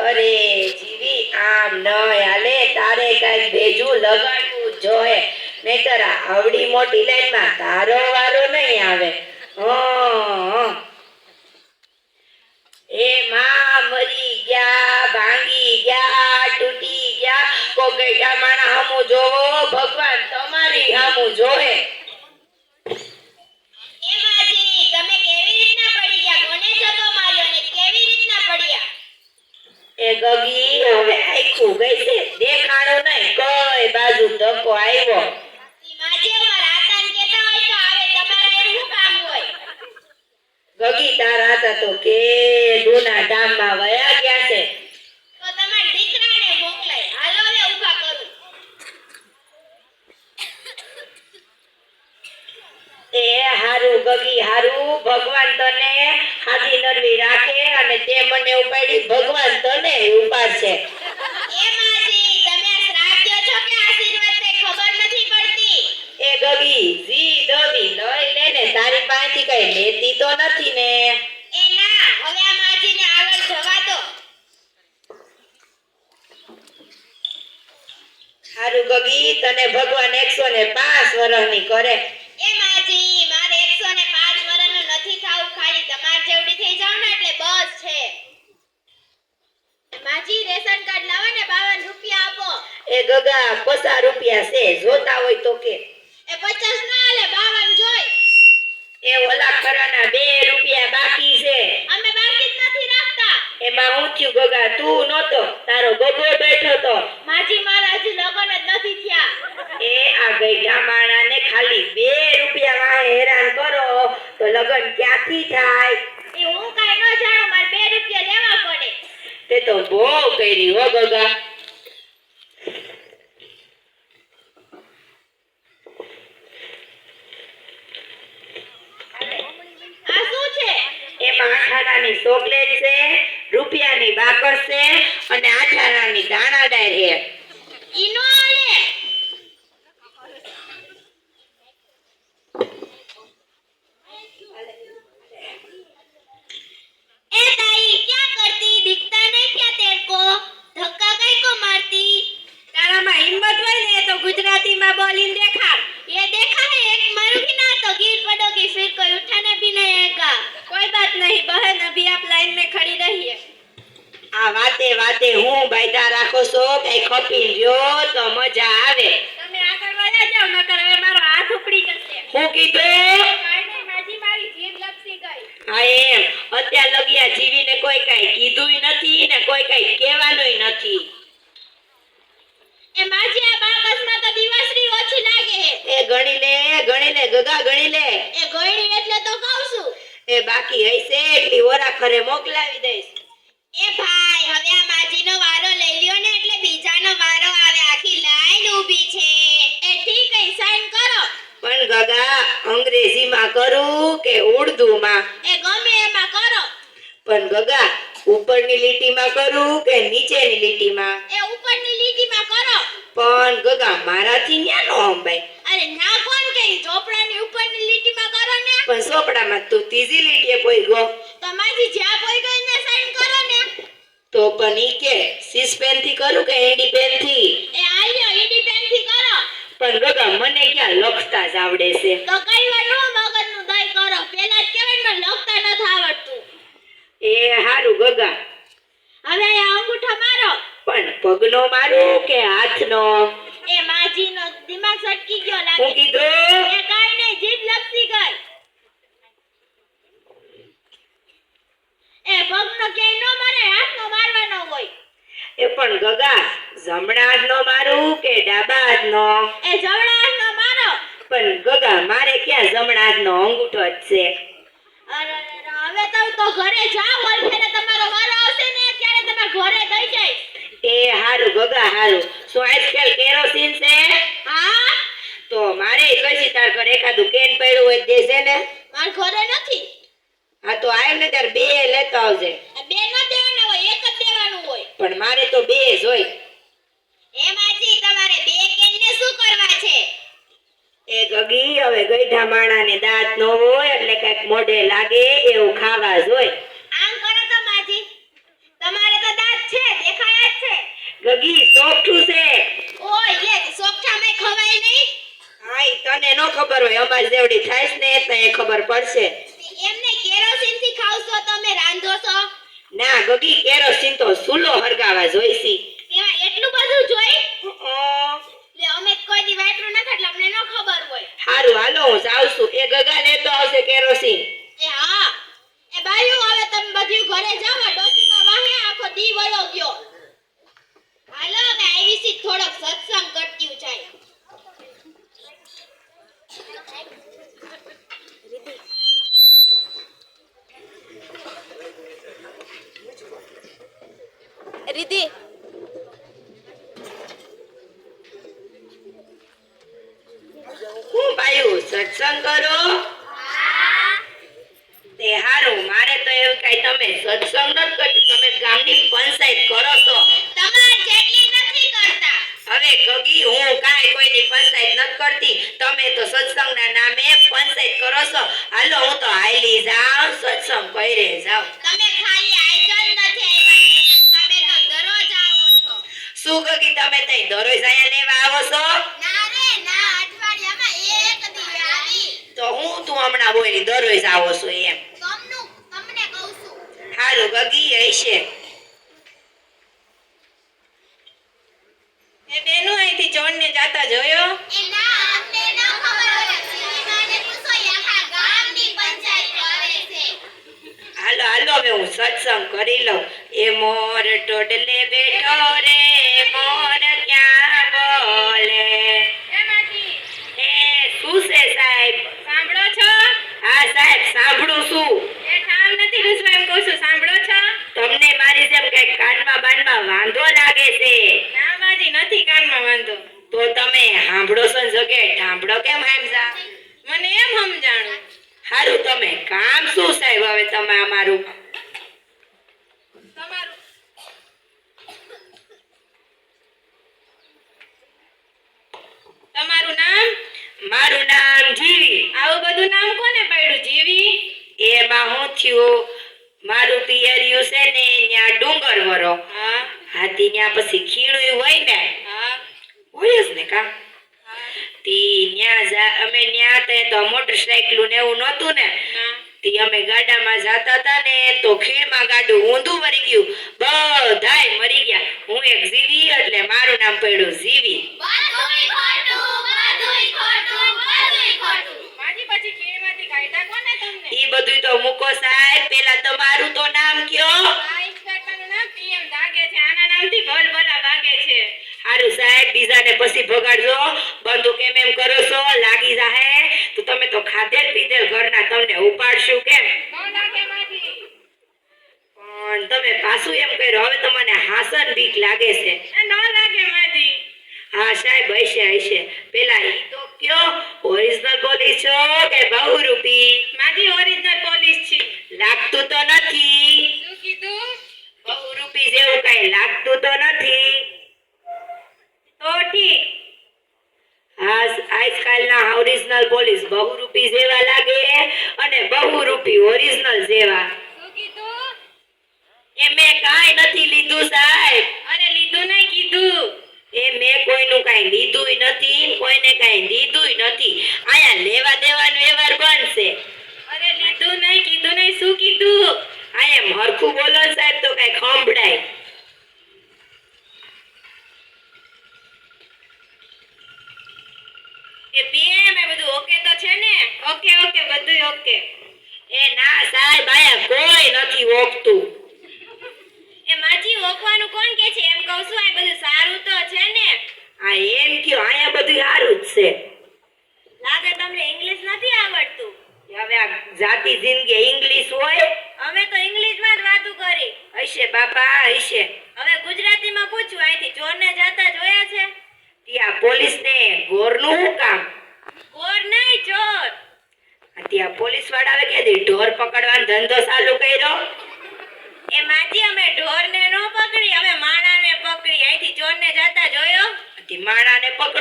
અરે જીવી આમ ન હાલે, તારે કઈક ભેજું લગાડવું જોઈએ, નહીતર આવડી મોટી લાઈનમાં તારો વારો નહીં આવે. એ માં મરી ગયા, ભાંગી ગયા, તૂટી ગયા, કોઈ માણા હામું જોવો, ભગવાન તમારી હામું જોવે. એ ગગી હવે આખું ગઈ છે, દેખાણો નહીં, કઈ બાજુ ધક્કો આવ્યો. ગગી તારા હતા તો કે દૂના ધામમાં વયા ગયા છે. એ હારું ગગી હારું, ભગવાન તને હાજી નરવી રાખે અને તે મને ઉપાડી, ભગવાન તને ઉપાડશે. એ ગગી જી દવી લઈ લે ને, તારી પાસેથી કઈ લેતી તો નથી ને. હારું ગગી તને ભગવાન 105 વર્ષની કરે. એ ગગા 50 રૂપિયા છે, જોતા હોય તો કે. એ ઓલા ખરાના 2 રૂપિયા બાકી છે. એમાં હું થયું ગગા, તું નતો, તારો ગગો બેઠો તો. એ આ ગઈઢા માણાને ખાલી 2 રૂપિયા વાહે હેરાન કરો તો લગન ક્યાંથી થાય? તે તો બહુ કરી હો ગગા. એમાં 8 આનાની ચોકલેટ છે, રૂપિયાની બાકસ છે અને 8 આનાની દાણાદાર છે. ગુજરાતીમાં બોલીને દેખાડ. कोई बात नहीं बहन, अभी आप लाइन में खड़ी रहिए. आ वाते હું બાયદા રાખો છો, કઈ ખપી રહ્યો તો મજા આવે. તમે આગળ વયા જાવ, નકર હવે મારો હાથ ઉપડી જશે. હું કીધું? કાઈ નહીં માજી, મારી જીભ લપસી ગઈ. હા એમ, અત્યાર લગિયા જીવીને કોઈ કઈ કીધુંય નથી ને કોઈ કઈ કહેવાનુંય નથી. એ માજી આ બાકસમાં તો દિવસરી ઓછી લાગે. એ ગણી લે ગગા, ગણી લે. એ ગણી એટલે તો કહું છું. એ બાકી હશે એટલી ઓરા ખરે મોકલાવી દઈશ. એ ભાઈ હવે આ માજીનો વારો લઈ લ્યો ને, એટલે બીજાનો વારો આવે. આખી લાઈન ઊભી છે. એ ઠીક હે, સાઈન કરો. પણ ગગા અંગ્રેજીમાં કરું કે ઉર્દુમાં? એ ગમે એમાં કરો. પણ ગગા ઉપરની લીટીમાં કરું કે નીચેની લીટીમાં? એ ઉપરની લીટીમાં કરો. પણ ગગા મારાથી ન્યા નો અંબાઈ. અરે ના કોણ કે ચોપડાની ઉપરની લીટીમાં કરો ને. પણ ચોપડામાં તું ત્રીજી લીટીએ પોઈ ગયો. તમારી જ્યાં પોઈ ગઈ ને સાઈન કરો ને. તો પણ ઈ કે સીસ પેન થી કરું કે એડી પેન થી? એ આલ્યો એડી પેન થી કરો. પણ ગગા મને ક્યાં લખતા જ આવડે છે. તો કઈ વાર નો મગજનું દઈ કરો, પેલા જ કહેવાય મને લખતા નથી આવડતું. એ હારું ગગા, હવે આ અંગૂઠા મારો. પણ પગનો મારું કે હાથનો? એ માજીનો દિમાગ સટકી ગયો લાગે. હું કીધું? એ કાઈ નહીં, જીભ લપસી ગઈ. એ પગનો ક્યાંય નો મારે, હાથનો મારવાનો હોય. એ પણ ગગા જમણા હાથનો મારું કે ડાબા હાથનો? એ જમણા હાથનો મારો. પણ ગગા મારે ક્યાં જમણા હાથનો અંગૂઠો જ છે. અરે હવે તો ઘરે જાવ, વળફેરે તમારો વારો આવશે ને ત્યારે તમે ઘરે દઈ જાય. એ હારું ગગા હારું. શું આજકાલ કેરોસીન છે? હા તો મારે કશી તાર ઘરે એકાદું કેન પડ્યું હોય દેશે ને. માર ઘરે નથી. હા તો આય ને તાર 2 લેતો આવજે. 2 ન દેવાના હોય, એક જ દેવાનું હોય. પણ મારે તો 2 જ હોય. એ માજી તમારે 2 કેન ને શું કરવા છે? એ ગગી હવે ગઈઢા માણાને દાંત ન હોય એટલે કઈક મોઢે લાગે એવું ખાવા જોઈએ. આમ કરો તો માજી, તમારે તો દાંત છે જ. ખબર હોય, અમાર જેવડી થાય ને તો એ ખબર પડશે. એમને કેરોસીન થી ખાવશો તમે રાંધો છો? ના ગગી, કેરોસીન તો સુલો હરગાવા જોઈસી. એમાં એટલું બધું જોઈ? લે અમે કોઈ દી વાપર્યું નથી એટલે અમને ન ખબર હોય. હારું હાલો હું જાઉં છું. એ ગગા લેતો આવશે કેરોસીન. એ હા. એ બાયું હવે તમે બધું ઘરે જાવ, ડોસીમાં વાહે આખો દી વયો ગયો. હાલો અમે આવી છી થોડોક સત્સંગ કરતી જાય. રીતિ હું બાયું સત્સંગ કરો? તે હારું, મારે તો એવું કઈ તમે સત્સંગ નથી કરતી, તમે ગામની પંચાયત કરો છો. તમાર જેટલી નથી કરતા. હવે ગગી, હું કાંઈ કોઈની પંચાયત નથી કરતી, તમે તો સત્સંગના નામે પંચાયત કરો છો. હાલો હું તો હાલી જાઉં, સત્સંગ કરે જાઉં. તમે ખાલી આજ જ નથી આવ્યા, તમે તો દરરોજ આવો છો. શું ગગી, તમે તઈ દરરોજ આયા લેવા આવો છો? ના રે ના, અઠવાડિયામાં એક દી આવી. તો હું તું હમણાં બોલી દરરોજ આવો છો એમ? તમને કહું છું. હારું ગગી હશે. એ બેનો અહીંથી ચોરને જાતા જોયો? એ ના, અમને ન ખબર હોય. જીવીમાને પૂછો, એ આખા ગામની પંચાયત કરે છે. હાલો હાલો, હવે હું સત્સંગ કરી લઉં. એ મોર ટોડલે બેઠો રે, મોર ક્યાં બોલે. એમાંથી એ શું છે સાહેબ? સાંભળો છો? હા સાહેબ, સાંભળું છું. એ ઠામ નથી રૂસવા એમ કહું છું, સાંભળો છો? તમને મારી જેમ કઈ કાનમાં બાનમાં વાંધો લાગે છે? ના બાજી, નથી કાનમાં વાંધો. તો તમે સાંભળો છો ને જગે ઠાંભળો કેમ સમજા? મને એમ સમજાણું. હારું, તમે કામ શું સાહેબ હવે તમે અમારું? તમારું તમારું નામ? મારું નામ જીવી. આવું બધું નામ કોને પાડ્યું જીવી? એમાં હું થયું, મારું પિયરિયું છે ને ત્યાં ડુંગર વરો. હા હાથી ત્યાં પછી ખીણું હોય ને, હા હોય જ ને કા? હા. તી ન્યા અમે ન્યા તે તો મોટરસાઇકલ ને એવું નહોતું ને, ના તી અમે ગાડામાં જાતા હતા ને તો ખીણમાં ગાડું ઊંધું વળી ગયું, બધાય મરી ગયા. હું એક જીવી એટલે મારું નામ પડ્યું જીવી. બધુંય ખોટું, બધુંય ખોટું, બધુંય ખોટું. માજી પછી ખીણમાંથી કાઢ્યા કોને તમને? ઈ બધું તો મૂકો સાહેબ, પેલા તમારું તો નામ કયો? આ ઇન્સ્પેક્ટરનું નામ પીએમ દાગે છે, આના નામથી ભલભલા ભાગે છે. હારું સાહેબ, બીજાને પછી ભગાડજો. બંદૂક એમ કરો છો, લાગી જાહે તો તમે તો ખાધેલ પીધેલ ઘરના, તમને ઉપાડશું કેમ? નો લાગે માજી. પણ તમે પાછું એમ કર્યું, હવે તમને હાસન બીક લાગે છે. એ નો લાગે માજી. હા સાહેબ, હશે હશે. પેલા ઈ તો કયો, ઓરિજિનલ બોલી છો કે બહુરૂપી? માજી ઓરિજિનલ પોલીસ છે. લાગતું તો નથી. શું કીધું? બહુરૂપી જેવું કઈ લાગતું તો નથી. તો ઠીક. હા, આજકાલના ઓરિજિનલ પોલીસ બહુરૂપી જેવા લાગે અને બહુરૂપી ઓરિજિનલ જેવા. શું કીધું? એ મેં કાંઈ નથી લીધું સાહેબ. અરે લીધું નહીં કીધું. એ મેં કોઈનું કાંઈ લીધુંય નથી, કોઈને કાંઈ દીધુંય નથી. આયા લેવા દેવાનો વ્યવહાર બનશે. અરે લીધું નહીં કીધું નહીં, શું કીધું? આયા હરખું બોલો સાહેબ તો કાંઈ ખંભળાય. એ પીએમ એ બધું ઓકે તો છે ને? ઓકે ઓકે, બધું ઓકે. એ ના સાહેબ, આયા કોઈ નથી ઓકતું. એ માજી ઓકવાનું કોણ કે છે? એમ કહું છું, આ બધું સારું તો છે ને? આ એમ કયો, આયા બધું સારું જ છે. લાગે તમને ઇંગ્લિશ નથી આવડતું. હવે આ જાતિ જિંદગી ઇંગ્લિશ હોય? અમે તો ઇંગ્લિશમાં જ વાતું કરી. હશે બાપા હશે. હવે ગુજરાતીમાં પૂછું, અહીંથી ચોરને જતા જોયા છે? ત્યાં પોલીસને ગોરનું શું કામ? ગોર નહીં, ચોર. ત્યાં પોલીસ વાળા કે ઢોર પકડવાનો ધંધો ચાલુ કર્યો? એ માજી અમે ઢોરને નો પકડી, અમે માણાને પકડી. અહીંથી ચોરને જતા જોયો? માણાને પકડ